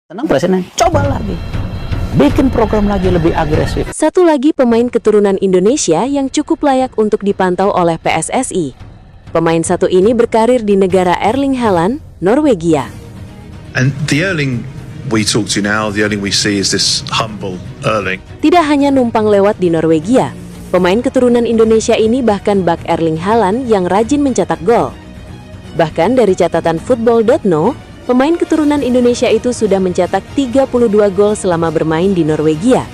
Tenang Presiden, coba lagi. Bikin program lagi lebih agresif. Satu lagi pemain keturunan Indonesia yang cukup layak untuk dipantau oleh PSSI. Pemain satu ini berkarir di negara Erling Haaland, Norwegia. And the Erling we talk to now, the Erling we see is this humble Erling. Tidak hanya numpang lewat di Norwegia, pemain keturunan Indonesia ini bahkan bak Erling Haaland yang rajin mencetak gol. Bahkan dari catatan Football.no, pemain keturunan Indonesia itu sudah mencetak 32 gol selama bermain di Norwegia.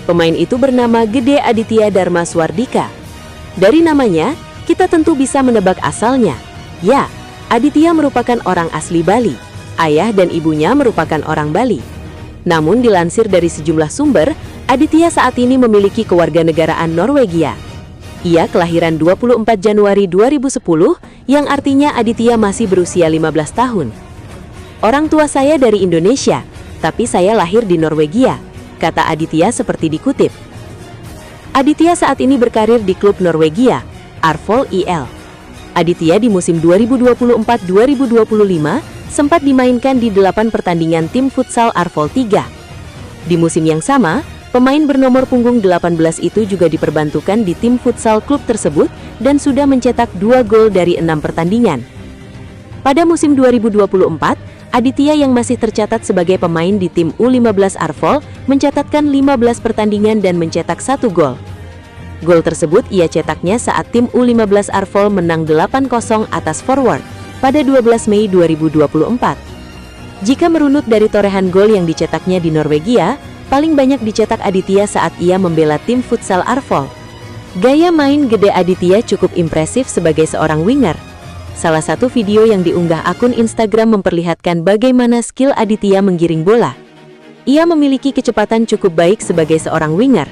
Pemain itu bernama Gede Aditya Dharma Swardika. Dari namanya, kita tentu bisa menebak asalnya. Ya, Aditya merupakan orang asli Bali. Ayah dan ibunya merupakan orang Bali. Namun dilansir dari sejumlah sumber, Aditya saat ini memiliki kewarganegaraan Norwegia. Ia kelahiran 24 Januari 2010, yang artinya Aditya masih berusia 15 tahun. Orang tua saya dari Indonesia, tapi saya lahir di Norwegia, kata Aditya seperti dikutip. Aditya saat ini berkarir di klub Norwegia, Arvoll IL. Aditya di musim 2024-2025 sempat dimainkan di 8 pertandingan tim futsal Arvoll 3. Di musim yang sama, pemain bernomor punggung 18 itu juga diperbantukan di tim futsal klub tersebut dan sudah mencetak 2 gol dari 6 pertandingan. Pada musim 2024, Aditya yang masih tercatat sebagai pemain di tim U15 Arvoll mencatatkan 15 pertandingan dan mencetak 1 gol. Gol tersebut ia cetaknya saat tim U15 Arvoll menang 8-0 atas Forward pada 12 Mei 2024. Jika merunut dari torehan gol yang dicetaknya di Norwegia, paling banyak dicetak Aditya saat ia membela tim futsal Arvoll. Gaya main Gede Aditya cukup impresif sebagai seorang winger. Salah satu video yang diunggah akun Instagram memperlihatkan bagaimana skill Aditya menggiring bola. Ia memiliki kecepatan cukup baik sebagai seorang winger.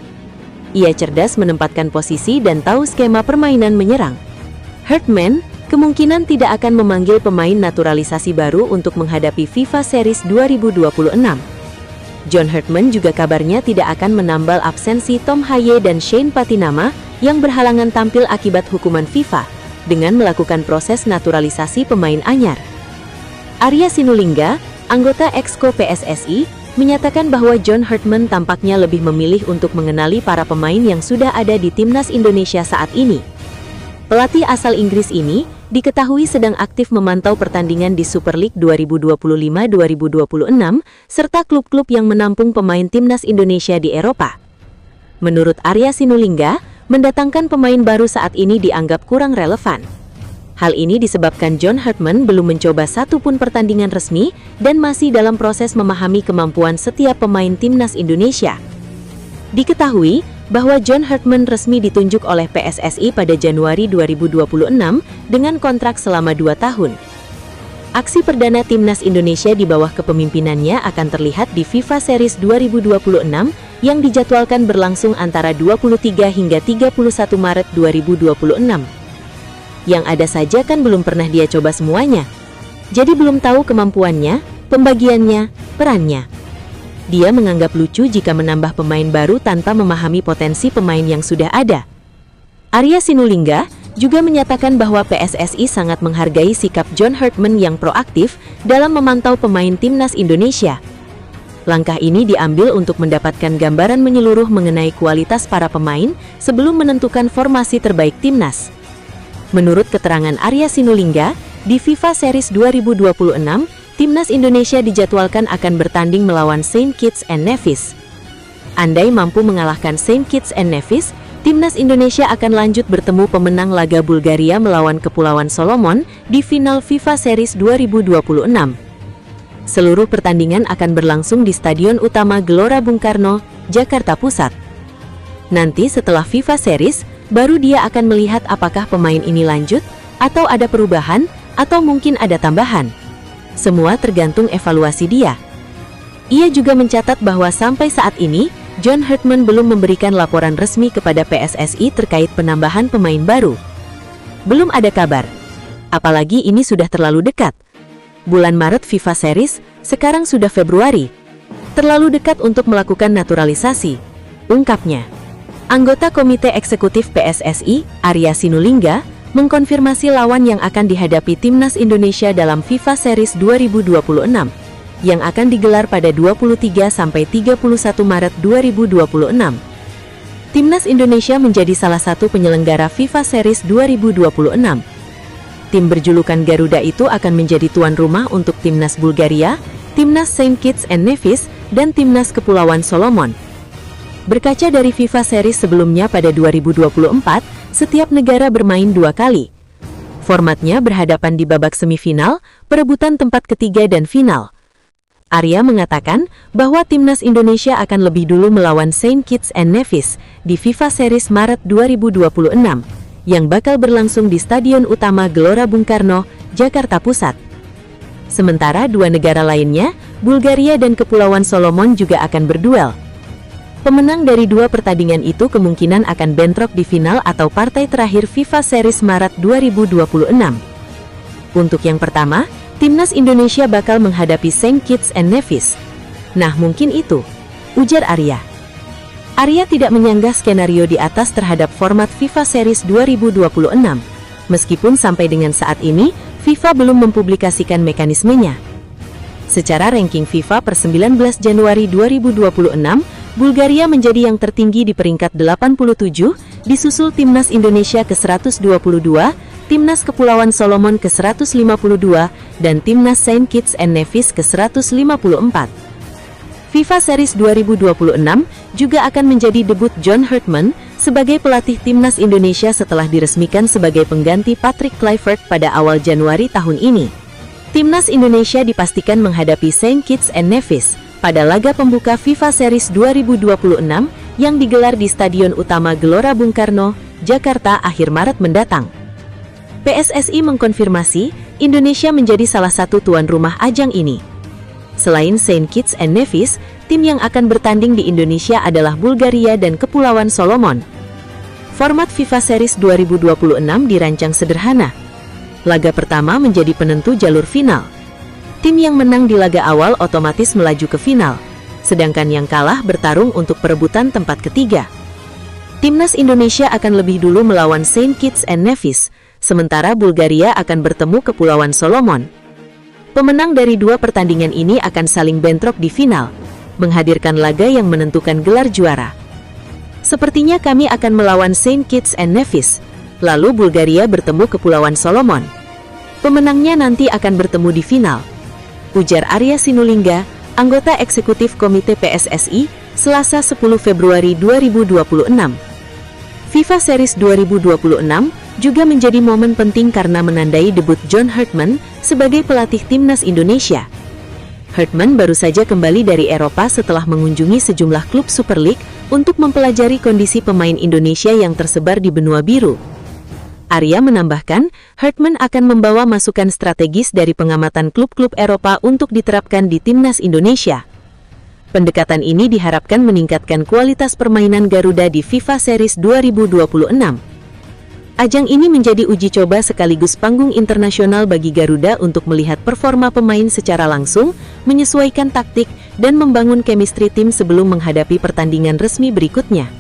Ia cerdas menempatkan posisi dan tahu skema permainan menyerang. Hartman kemungkinan tidak akan memanggil pemain naturalisasi baru untuk menghadapi FIFA Series 2026. John Hartman juga kabarnya tidak akan menambal absensi Tom Haye dan Shane Patinama yang berhalangan tampil akibat hukuman FIFA dengan melakukan proses naturalisasi pemain anyar. Arya Sinulinga, anggota Exco PSSI, menyatakan bahwa John Hartman tampaknya lebih memilih untuk mengenali para pemain yang sudah ada di timnas Indonesia saat ini. Pelatih asal Inggris ini diketahui sedang aktif memantau pertandingan di Super League 2025-2026 serta klub-klub yang menampung pemain timnas Indonesia di Eropa. Menurut Arya Sinulinga, mendatangkan pemain baru saat ini dianggap kurang relevan. Hal ini disebabkan John Hartman belum mencoba satu pun pertandingan resmi dan masih dalam proses memahami kemampuan setiap pemain timnas Indonesia. Diketahui bahwa John Hartman resmi ditunjuk oleh PSSI pada Januari 2026 dengan kontrak selama 2 tahun. Aksi perdana timnas Indonesia di bawah kepemimpinannya akan terlihat di FIFA Series 2026 yang dijadwalkan berlangsung antara 23 hingga 31 Maret 2026. Yang ada saja kan belum pernah dia coba semuanya. Jadi belum tahu kemampuannya, pembagiannya, perannya. Dia menganggap lucu jika menambah pemain baru tanpa memahami potensi pemain yang sudah ada. Arya Sinulinga juga menyatakan bahwa PSSI sangat menghargai sikap John Hartman yang proaktif dalam memantau pemain timnas Indonesia. Langkah ini diambil untuk mendapatkan gambaran menyeluruh mengenai kualitas para pemain sebelum menentukan formasi terbaik timnas. Menurut keterangan Arya Sinulinga, di FIFA Series 2026, timnas Indonesia dijadwalkan akan bertanding melawan Saint Kitts and Nevis. Andai mampu mengalahkan Saint Kitts and Nevis, timnas Indonesia akan lanjut bertemu pemenang laga Bulgaria melawan Kepulauan Solomon di final FIFA Series 2026. Seluruh pertandingan akan berlangsung di Stadion Utama Gelora Bung Karno, Jakarta Pusat. Nanti setelah FIFA Series, baru dia akan melihat apakah pemain ini lanjut, atau ada perubahan, atau mungkin ada tambahan. Semua tergantung evaluasi dia. Ia juga mencatat bahwa sampai saat ini, John Hartman belum memberikan laporan resmi kepada PSSI terkait penambahan pemain baru. Belum ada kabar. Apalagi ini sudah terlalu dekat. Bulan Maret FIFA Series, sekarang sudah Februari. Terlalu dekat untuk melakukan naturalisasi, ungkapnya. Anggota Komite Eksekutif PSSI, Arya Sinulinga, mengkonfirmasi lawan yang akan dihadapi timnas Indonesia dalam FIFA Series 2026. yang akan digelar pada 23 sampai 31 Maret 2026. Timnas Indonesia menjadi salah satu penyelenggara FIFA Series 2026. Tim berjulukan Garuda itu akan menjadi tuan rumah untuk Timnas Bulgaria, Timnas Saint Kitts and Nevis, dan Timnas Kepulauan Solomon. Berkaca dari FIFA Series sebelumnya pada 2024, setiap negara bermain 2 kali. Formatnya berhadapan di babak semifinal, perebutan tempat ketiga dan final. Arya mengatakan bahwa Timnas Indonesia akan lebih dulu melawan Saint Kitts and Nevis di FIFA Series Maret 2026, yang bakal berlangsung di Stadion Utama Gelora Bung Karno, Jakarta Pusat. Sementara 2 negara lainnya, Bulgaria dan Kepulauan Solomon juga akan berduel. Pemenang dari 2 pertandingan itu kemungkinan akan bentrok di final atau partai terakhir FIFA Series Maret 2026. Untuk yang pertama, Timnas Indonesia bakal menghadapi Saint Kitts and Nevis. Nah, mungkin itu, ujar Arya. Arya tidak menyanggah skenario di atas terhadap format FIFA Series 2026. Meskipun sampai dengan saat ini, FIFA belum mempublikasikan mekanismenya. Secara ranking FIFA per 19 Januari 2026, Bulgaria menjadi yang tertinggi di peringkat 87, disusul Timnas Indonesia ke-122, Timnas Kepulauan Solomon ke-152, dan Timnas Saint Kitts and Nevis ke-154. FIFA Series 2026 juga akan menjadi debut John Herdman sebagai pelatih Timnas Indonesia setelah diresmikan sebagai pengganti Patrick Kluivert pada awal Januari tahun ini. Timnas Indonesia dipastikan menghadapi Saint Kitts and Nevis pada laga pembuka FIFA Series 2026 yang digelar di Stadion Utama Gelora Bung Karno, Jakarta akhir Maret mendatang. PSSI mengkonfirmasi Indonesia menjadi salah satu tuan rumah ajang ini. Selain Saint Kitts and Nevis, tim yang akan bertanding di Indonesia adalah Bulgaria dan Kepulauan Solomon. Format FIFA Series 2026 dirancang sederhana. Laga pertama menjadi penentu jalur final. Tim yang menang di laga awal otomatis melaju ke final, sedangkan yang kalah bertarung untuk perebutan tempat ketiga. Timnas Indonesia akan lebih dulu melawan Saint Kitts and Nevis, sementara Bulgaria akan bertemu Kepulauan Solomon. Pemenang dari 2 pertandingan ini akan saling bentrok di final, menghadirkan laga yang menentukan gelar juara. Sepertinya kami akan melawan Saint Kitts and Nevis, lalu Bulgaria bertemu Kepulauan Solomon. Pemenangnya nanti akan bertemu di final, ujar Arya Sinulinga, anggota eksekutif Komite PSSI, Selasa 10 Februari 2026. FIFA Series 2026 juga menjadi momen penting karena menandai debut John Herdman sebagai pelatih Timnas Indonesia. Herdman baru saja kembali dari Eropa setelah mengunjungi sejumlah klub Super League untuk mempelajari kondisi pemain Indonesia yang tersebar di benua biru. Arya menambahkan, Herdman akan membawa masukan strategis dari pengamatan klub-klub Eropa untuk diterapkan di Timnas Indonesia. Pendekatan ini diharapkan meningkatkan kualitas permainan Garuda di FIFA Series 2026. Ajang ini menjadi uji coba sekaligus panggung internasional bagi Garuda untuk melihat performa pemain secara langsung, menyesuaikan taktik, dan membangun chemistry tim sebelum menghadapi pertandingan resmi berikutnya.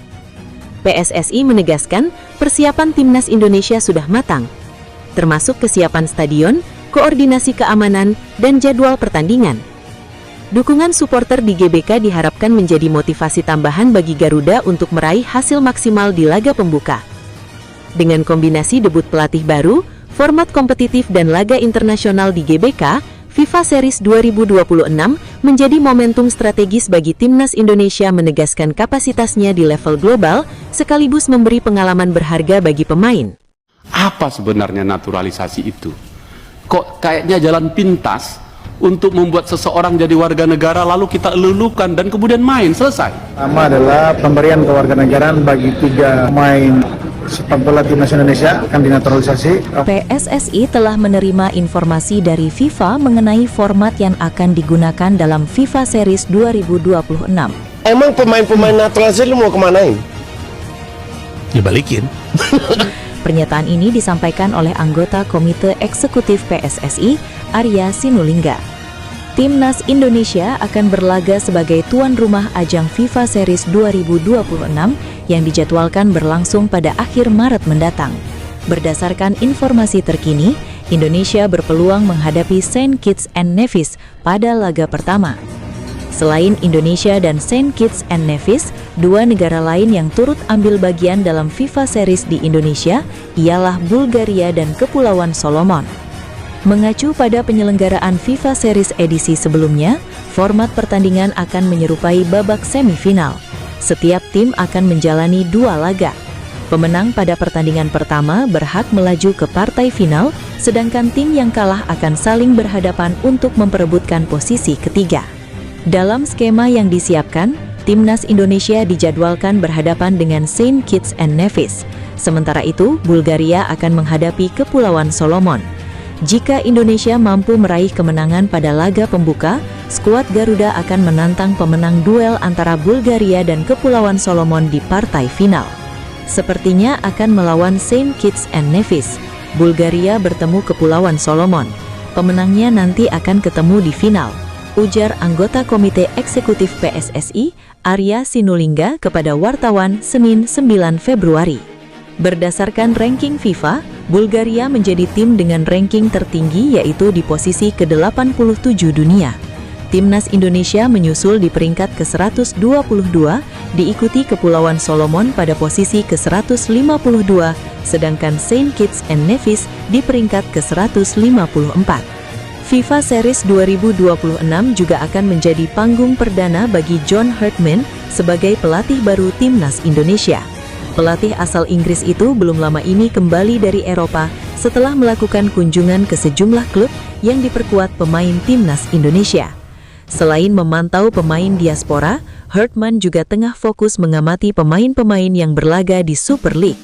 PSSI menegaskan persiapan Timnas Indonesia sudah matang, termasuk kesiapan stadion, koordinasi keamanan, dan jadwal pertandingan. Dukungan supporter di GBK diharapkan menjadi motivasi tambahan bagi Garuda untuk meraih hasil maksimal di laga pembuka. Dengan kombinasi debut pelatih baru, format kompetitif dan laga internasional di GBK, FIFA Series 2026 menjadi momentum strategis bagi Timnas Indonesia menegaskan kapasitasnya di level global, sekaligus memberi pengalaman berharga bagi pemain. Apa sebenarnya naturalisasi itu? Kok kayaknya jalan pintas untuk membuat seseorang jadi warga negara lalu kita elulukan dan kemudian main, selesai. Pertama adalah pemberian kewarganegaraan bagi 3 pemain sepak bola Timnas Indonesia akan dinaturalisasi. PSSI telah menerima informasi dari FIFA mengenai format yang akan digunakan dalam FIFA Series 2026. Emang pemain-pemain naturalisasi lu mau kemanain? Dibalikin. Pernyataan ini disampaikan oleh anggota Komite Eksekutif PSSI, Arya Sinulinga. Timnas Indonesia akan berlaga sebagai tuan rumah ajang FIFA Series 2026 yang dijadwalkan berlangsung pada akhir Maret mendatang. Berdasarkan informasi terkini, Indonesia berpeluang menghadapi Saint Kitts and Nevis pada laga pertama. Selain Indonesia dan Saint Kitts and Nevis, dua negara lain yang turut ambil bagian dalam FIFA Series di Indonesia ialah Bulgaria dan Kepulauan Solomon. Mengacu pada penyelenggaraan FIFA Series edisi sebelumnya, format pertandingan akan menyerupai babak semifinal. Setiap tim akan menjalani dua laga. Pemenang pada pertandingan pertama berhak melaju ke partai final, sedangkan tim yang kalah akan saling berhadapan untuk memperebutkan posisi ketiga. Dalam skema yang disiapkan, Timnas Indonesia dijadwalkan berhadapan dengan Saint Kitts and Nevis. Sementara itu, Bulgaria akan menghadapi Kepulauan Solomon. Jika Indonesia mampu meraih kemenangan pada laga pembuka, skuad Garuda akan menantang pemenang duel antara Bulgaria dan Kepulauan Solomon di partai final. Sepertinya akan melawan Saint Kitts and Nevis. Bulgaria bertemu Kepulauan Solomon. Pemenangnya nanti akan ketemu di final, ujar anggota Komite Eksekutif PSSI, Arya Sinulinga kepada wartawan Senin 9 Februari. Berdasarkan ranking FIFA, Bulgaria menjadi tim dengan ranking tertinggi yaitu di posisi ke-87 dunia. Timnas Indonesia menyusul di peringkat ke-122, diikuti Kepulauan Solomon pada posisi ke-152, sedangkan Saint Kitts and Nevis di peringkat ke-154. FIFA Series 2026 juga akan menjadi panggung perdana bagi John Herdman sebagai pelatih baru Timnas Indonesia. Pelatih asal Inggris itu belum lama ini kembali dari Eropa setelah melakukan kunjungan ke sejumlah klub yang diperkuat pemain Timnas Indonesia. Selain memantau pemain diaspora, Herdman juga tengah fokus mengamati pemain-pemain yang berlaga di Super League.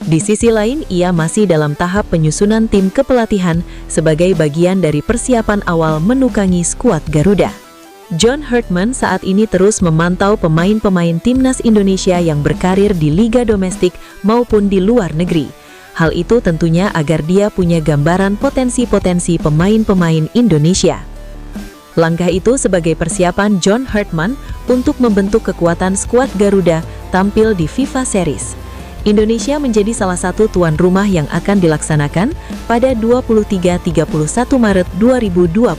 Di sisi lain, ia masih dalam tahap penyusunan tim kepelatihan sebagai bagian dari persiapan awal menukangi skuad Garuda. John Herdman saat ini terus memantau pemain-pemain Timnas Indonesia yang berkarir di liga domestik maupun di luar negeri. Hal itu tentunya agar dia punya gambaran potensi-potensi pemain-pemain Indonesia. Langkah itu sebagai persiapan John Herdman untuk membentuk kekuatan skuad Garuda tampil di FIFA Series. Indonesia menjadi salah satu tuan rumah yang akan dilaksanakan pada 23-31 Maret 2026.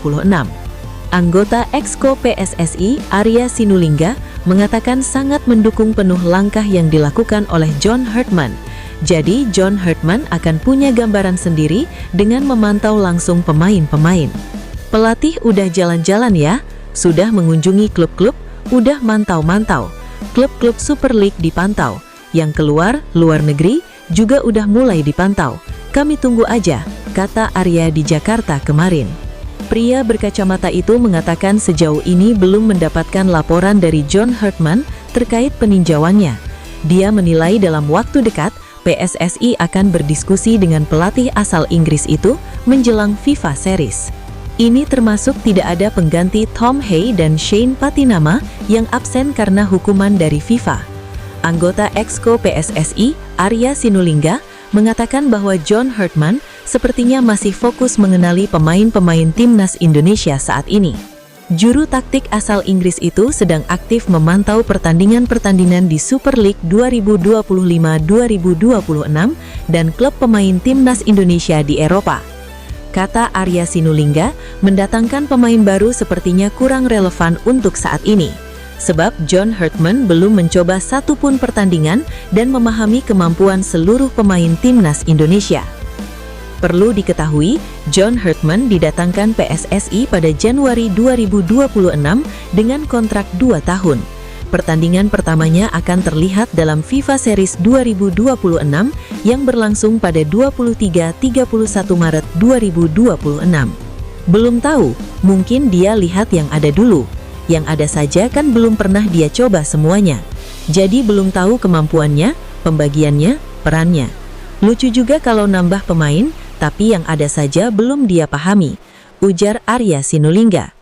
Anggota Exco PSSI, Arya Sinulinga, mengatakan sangat mendukung penuh langkah yang dilakukan oleh John Herdman. Jadi, John Herdman akan punya gambaran sendiri dengan memantau langsung pemain-pemain. Pelatih udah jalan-jalan ya, sudah mengunjungi klub-klub, udah mantau-mantau. Klub-klub Super League dipantau, yang keluar, luar negeri, juga udah mulai dipantau. Kami tunggu aja, kata Arya di Jakarta kemarin. Pria berkacamata itu mengatakan sejauh ini belum mendapatkan laporan dari John Herdman terkait peninjauannya. Dia menilai dalam waktu dekat, PSSI akan berdiskusi dengan pelatih asal Inggris itu menjelang FIFA Series. Ini termasuk tidak ada pengganti Tom Hay dan Shane Patinama yang absen karena hukuman dari FIFA. Anggota Exco PSSI, Arya Sinulinga, mengatakan bahwa John Herdman sepertinya masih fokus mengenali pemain-pemain Timnas Indonesia saat ini. Juru taktik asal Inggris itu sedang aktif memantau pertandingan-pertandingan di Super League 2025-2026 dan klub pemain Timnas Indonesia di Eropa. Kata Arya Sinulinga, mendatangkan pemain baru sepertinya kurang relevan untuk saat ini. Sebab John Herdman belum mencoba satupun pertandingan dan memahami kemampuan seluruh pemain Timnas Indonesia. Perlu diketahui, John Herdman didatangkan PSSI pada Januari 2026 dengan kontrak 2 tahun. Pertandingan pertamanya akan terlihat dalam FIFA Series 2026 yang berlangsung pada 23-31 Maret 2026. Belum tahu, mungkin dia lihat yang ada dulu. Yang ada saja kan belum pernah dia coba semuanya. Jadi belum tahu kemampuannya, pembagiannya, perannya. Lucu juga kalau nambah pemain, tapi yang ada saja belum dia pahami, ujar Arya Sinulinga.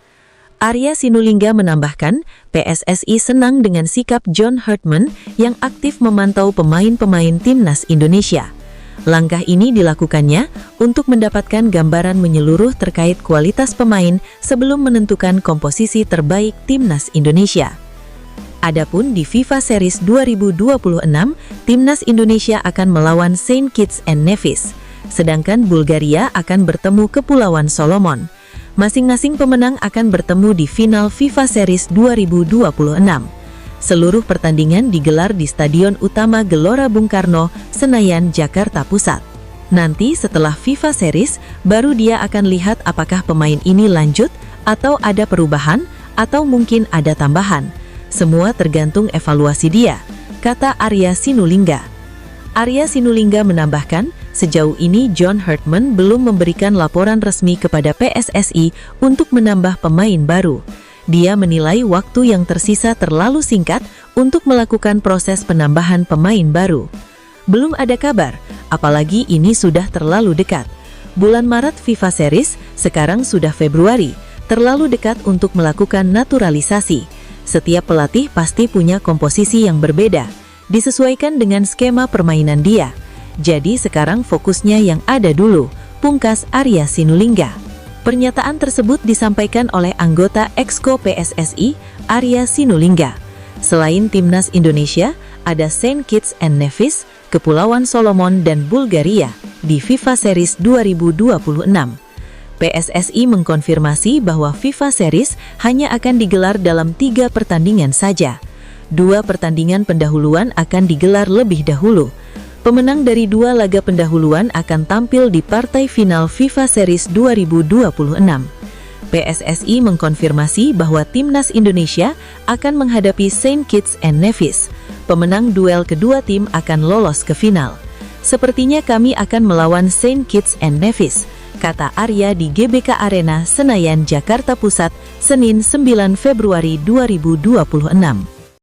Arya Sinulinga menambahkan, PSSI senang dengan sikap John Herdman yang aktif memantau pemain-pemain Timnas Indonesia. Langkah ini dilakukannya untuk mendapatkan gambaran menyeluruh terkait kualitas pemain sebelum menentukan komposisi terbaik Timnas Indonesia. Adapun di FIFA Series 2026, Timnas Indonesia akan melawan Saint Kitts and Nevis. sedangkan Bulgaria akan bertemu Kepulauan Solomon. Masing-masing pemenang akan bertemu di final FIFA Series 2026. Seluruh pertandingan digelar di Stadion Utama Gelora Bung Karno, Senayan, Jakarta Pusat. Nanti setelah FIFA Series, baru dia akan lihat apakah pemain ini lanjut atau ada perubahan atau mungkin ada tambahan. Semua tergantung evaluasi dia, kata Arya Sinulinga. Arya Sinulinga menambahkan, sejauh ini John Herdman belum memberikan laporan resmi kepada PSSI untuk menambah pemain baru. Dia menilai waktu yang tersisa terlalu singkat untuk melakukan proses penambahan pemain baru. Belum ada kabar, apalagi ini sudah terlalu dekat. Bulan Maret FIFA Series, sekarang sudah Februari, terlalu dekat untuk melakukan naturalisasi. Setiap pelatih pasti punya komposisi yang berbeda, disesuaikan dengan skema permainan dia. Jadi sekarang fokusnya yang ada dulu, pungkas Arya Sinulinga. Pernyataan tersebut disampaikan oleh anggota Exco PSSI, Arya Sinulinga. Selain Timnas Indonesia, ada Saint Kitts and Nevis, Kepulauan Solomon dan Bulgaria di FIFA Series 2026. PSSI mengkonfirmasi bahwa FIFA Series hanya akan digelar dalam 3 pertandingan saja. 2 pertandingan pendahuluan akan digelar lebih dahulu. Pemenang dari 2 laga pendahuluan akan tampil di partai final FIFA Series 2026. PSSI mengkonfirmasi bahwa Timnas Indonesia akan menghadapi Saint Kitts and Nevis. Pemenang duel kedua tim akan lolos ke final. Sepertinya kami akan melawan Saint Kitts and Nevis, kata Arya di GBK Arena, Senayan, Jakarta Pusat, Senin 9 Februari 2026.